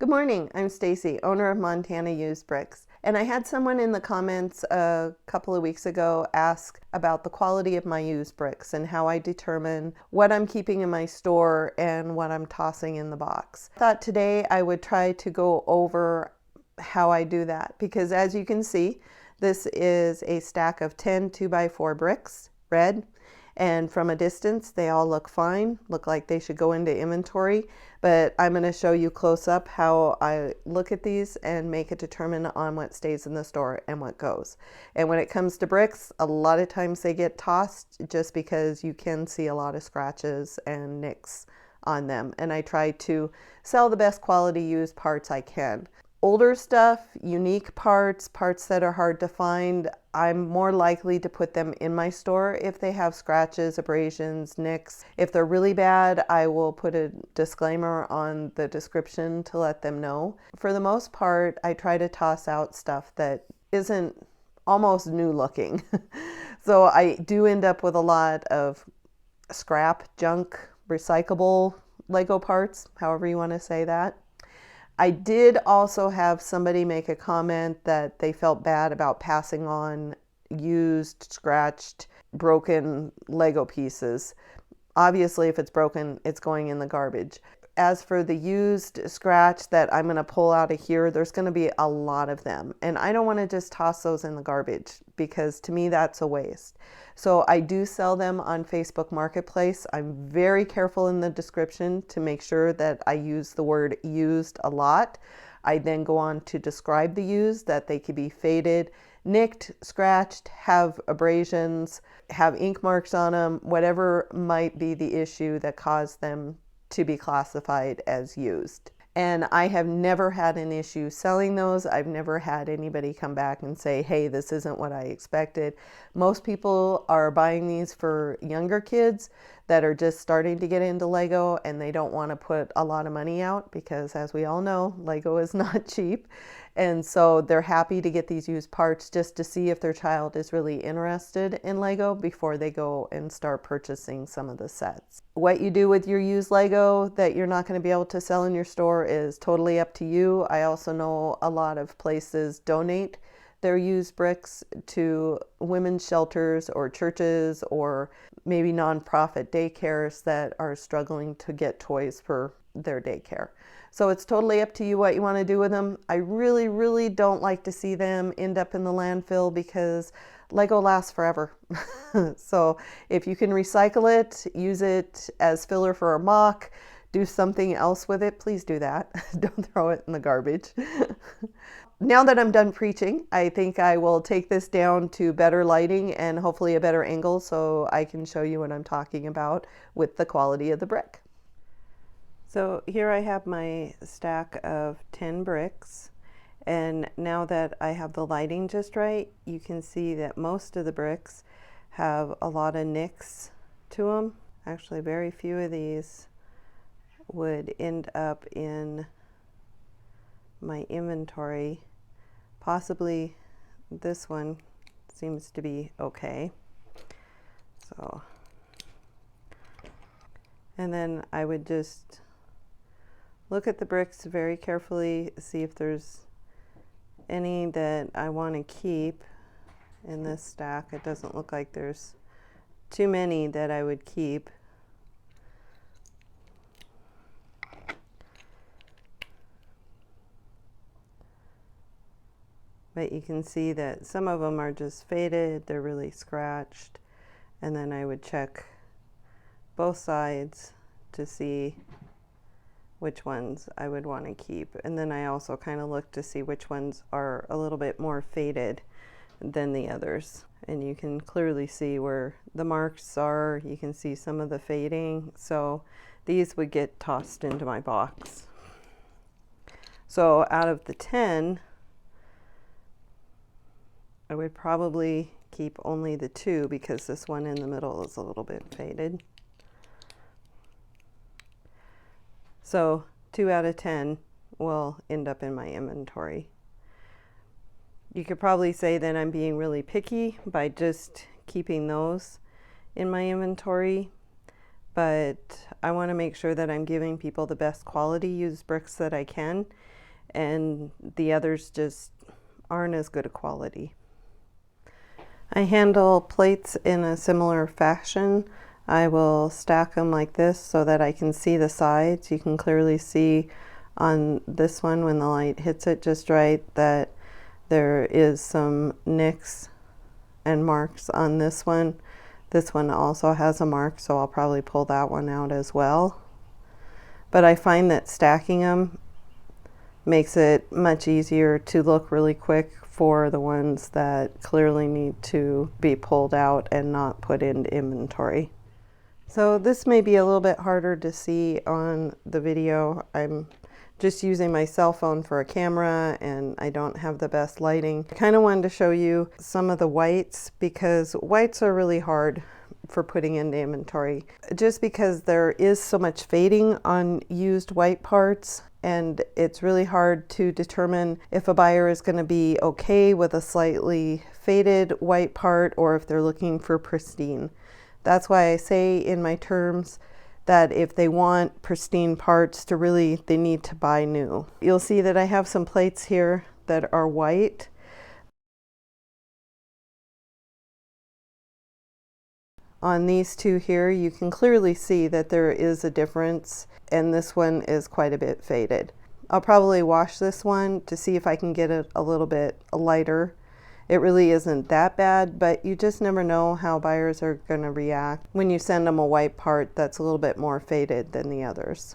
Good morning, I'm Stacy, owner of Montana Used Bricks. And I had someone in the comments a couple of weeks ago ask about the quality of my used bricks and how I determine what I'm keeping in my store and what I'm tossing in the box. I thought today I would try to go over how I do that, because as you can see, this is a stack of 10 2x4 bricks, red. And from a distance, they all look fine, look like they should go into inventory. But I'm going to show you close up how I look at these and make a determination on what stays in the store and what goes. And when it comes to bricks, a lot of times they get tossed just because you can see a lot of scratches and nicks on them. And I try to sell the best quality used parts I can. Older stuff, unique parts, parts that are hard to find, I'm more likely to put them in my store if they have scratches, abrasions, nicks. If they're really bad, I will put a disclaimer on the description to let them know. For the most part, I try to toss out stuff that isn't almost new looking. So I do end up with a lot of scrap, junk, recyclable Lego parts, however you want to say that. I did also have somebody make a comment that they felt bad about passing on used, scratched, broken Lego pieces. Obviously, if it's broken, it's going in the garbage. As for the used scratch that I'm going to pull out of here, there's going to be a lot of them. And I don't want to just toss those in the garbage, because to me that's a waste. So I do sell them on Facebook Marketplace. I'm very careful in the description to make sure that I use the word used a lot. I then go on to describe the used, that they could be faded, nicked, scratched, have abrasions, have ink marks on them, whatever might be the issue that caused them to be classified as used. And I have never had an issue selling those. I've never had anybody come back and say, hey, this isn't what I expected. Most people are buying these for younger kids that are just starting to get into Lego, and they don't want to put a lot of money out because, as we all know, Lego is not cheap. And so they're happy to get these used parts just to see if their child is really interested in Lego before they go and start purchasing some of the sets. What you do with your used Lego that you're not going to be able to sell in your store is totally up to you. I also know a lot of places donate their used bricks to women's shelters or churches or maybe nonprofit daycares that are struggling to get toys for their daycare. So it's totally up to you what you want to do with them. I really don't like to see them end up in the landfill, because Lego lasts forever. So if you can recycle it, use it as filler for a mock, do something else with it, please do that. Don't throw it in the garbage. Now that I'm done preaching, I think I will take this down to better lighting and hopefully a better angle so I can show you what I'm talking about with the quality of the brick. So here I have my stack of 10 bricks, and now that I have the lighting just right, you can see that most of the bricks have a lot of nicks to them. Actually, very few of these would end up in my inventory. Possibly this one seems to be okay. So, and then I would just look at the bricks very carefully, see if there's any that I want to keep in this stack. It doesn't look like there's too many that I would keep. But you can see that some of them are just faded, they're really scratched. And then I would check both sides to see which ones I would want to keep. And then I also kind of look to see which ones are a little bit more faded than the others. And you can clearly see where the marks are. You can see some of the fading. So these would get tossed into my box. So out of the 10, I would probably keep only the 2, because this one in the middle is a little bit faded. So 2 out of 10 will end up in my inventory. You could probably say that I'm being really picky by just keeping those in my inventory, but I want to make sure that I'm giving people the best quality used bricks that I can, and the others just aren't as good a quality. I handle plates in a similar fashion. I will stack them like this so that I can see the sides. You can clearly see on this one when the light hits it just right that there is some nicks and marks on this one. This one also has a mark, so I'll probably pull that one out as well. But I find that stacking them makes it much easier to look really quick for the ones that clearly need to be pulled out and not put into inventory. So this may be a little bit harder to see on the video. I'm just using my cell phone for a camera and I don't have the best lighting. I kind of wanted to show you some of the whites because whites are really hard for putting into inventory just because there is so much fading on used white parts, and it's really hard to determine if a buyer is going to be okay with a slightly faded white part or if they're looking for pristine. That's why I say in my terms that if they want pristine parts they need to buy new. You'll see that I have some plates here that are white. On these two here, you can clearly see that there is a difference, and this one is quite a bit faded. I'll probably wash this one to see if I can get it a little bit lighter. It really isn't that bad, but you just never know how buyers are going to react when you send them a white part that's a little bit more faded than the others.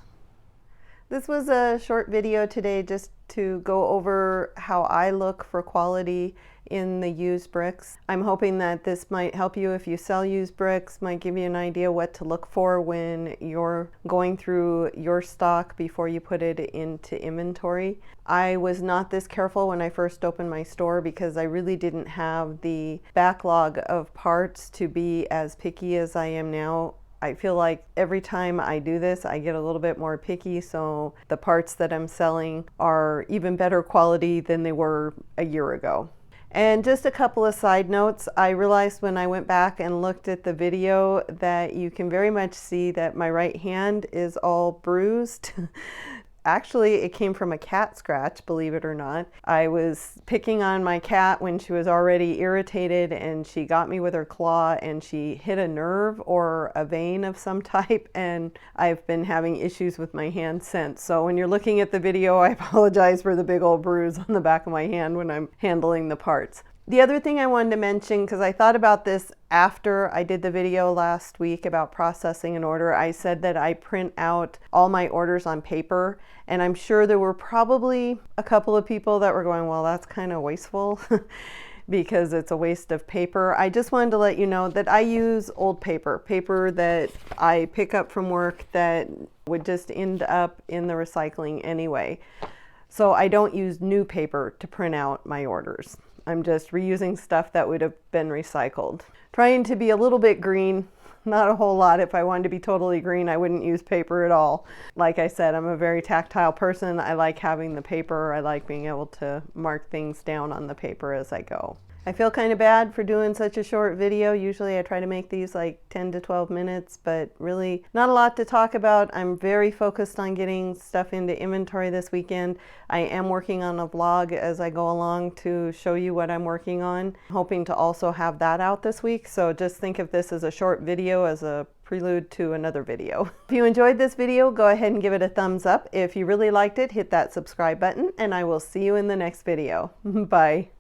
This was a short video today just to go over how I look for quality in the used bricks. I'm hoping that this might help you if you sell used bricks, might give you an idea what to look for when you're going through your stock before you put it into inventory. I was not this careful when I first opened my store because I really didn't have the backlog of parts to be as picky as I am now. I feel like every time I do this, I get a little bit more picky, so the parts that I'm selling are even better quality than they were a year ago. And just a couple of side notes, I realized when I went back and looked at the video that you can very much see that my right hand is all bruised. Actually, it came from a cat scratch, believe it or not. I was picking on my cat when she was already irritated and she got me with her claw and she hit a nerve or a vein of some type, and I've been having issues with my hand since. So when you're looking at the video, I apologize for the big old bruise on the back of my hand when I'm handling the parts. The other thing I wanted to mention, because I thought about this after I did the video last week about processing an order, I said that I print out all my orders on paper, and I'm sure there were probably a couple of people that were going, well, that's kind of wasteful because it's a waste of paper. I just wanted to let you know that I use old paper that I pick up from work that would just end up in the recycling anyway. So I don't use new paper to print out my orders. I'm just reusing stuff that would have been recycled. Trying to be a little bit green, not a whole lot. If I wanted to be totally green, I wouldn't use paper at all. Like I said, I'm a very tactile person. I like having the paper. I like being able to mark things down on the paper as I go. I feel kind of bad for doing such a short video. Usually I try to make these like 10 to 12 minutes, but really not a lot to talk about. I'm very focused on getting stuff into inventory this weekend. I am working on a vlog as I go along to show you what I'm working on. Hoping to also have that out this week. So just think of this as a short video as a prelude to another video. If you enjoyed this video, go ahead and give it a thumbs up. If you really liked it, hit that subscribe button, and I will see you in the next video. Bye.